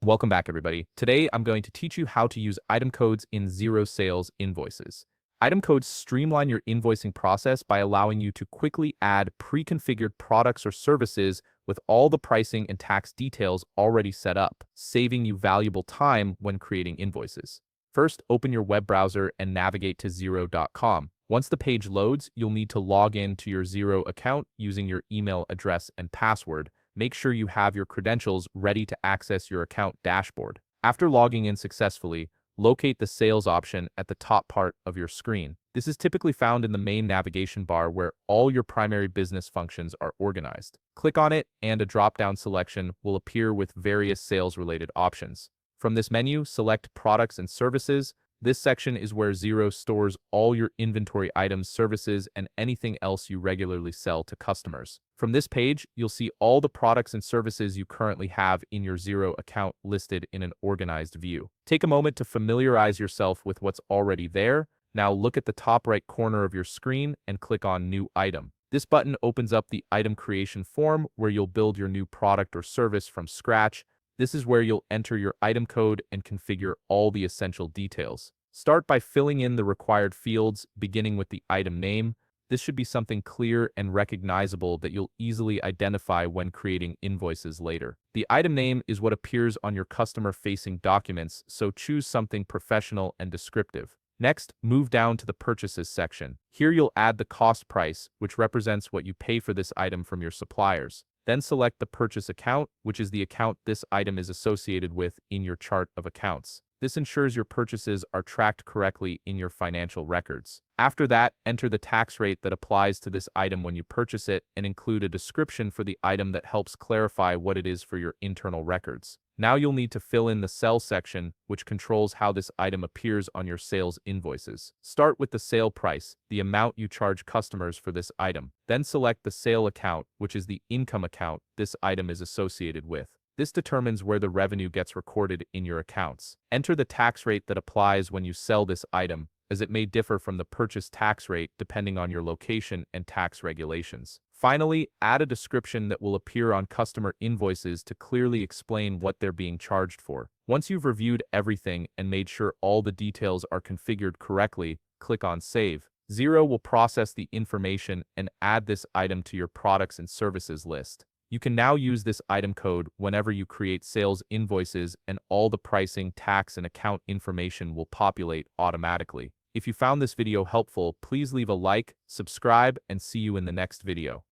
Welcome back, everybody. Today, I'm going to teach you how to use item codes in Xero sales invoices. Item codes streamline your invoicing process by allowing you to quickly add pre-configured products or services with all the pricing and tax details already set up, saving you valuable time when creating invoices. First, open your web browser and navigate to Xero.com. Once the page loads, you'll need to log in to your Xero account using your email address and password. Make sure you have your credentials ready to access your account dashboard. After logging in successfully, locate the Sales option at the top part of your screen. This is typically found in the main navigation bar where all your primary business functions are organized. Click on it and a drop-down selection will appear with various sales-related options. From this menu, select Products and Services. This section is where Xero stores all your inventory items, services, and anything else you regularly sell to customers. From this page, you'll see all the products and services you currently have in your Xero account listed in an organized view. Take a moment to familiarize yourself with what's already there. Now look at the top right corner of your screen and click on New Item. This button opens up the item creation form where you'll build your new product or service from scratch. This is where you'll enter your item code and configure all the essential details. Start by filling in the required fields, beginning with the item name. This should be something clear and recognizable that you'll easily identify when creating invoices later. The item name is what appears on your customer-facing documents, so choose something professional and descriptive. Next, move down to the Purchases section. Here you'll add the cost price, which represents what you pay for this item from your suppliers. Then select the purchase account, which is the account this item is associated with in your chart of accounts. This ensures your purchases are tracked correctly in your financial records. After that, enter the tax rate that applies to this item when you purchase it and include a description for the item that helps clarify what it is for your internal records. Now you'll need to fill in the Sell section, which controls how this item appears on your sales invoices. Start with the sale price, the amount you charge customers for this item. Then select the sale account, which is the income account this item is associated with. This determines where the revenue gets recorded in your accounts. Enter the tax rate that applies when you sell this item, as it may differ from the purchase tax rate depending on your location and tax regulations. Finally, add a description that will appear on customer invoices to clearly explain what they're being charged for. Once you've reviewed everything and made sure all the details are configured correctly, click on Save. Xero will process the information and add this item to your products and services list. You can now use this item code whenever you create sales invoices, and all the pricing, tax, and account information will populate automatically. If you found this video helpful, please leave a like, subscribe, and see you in the next video.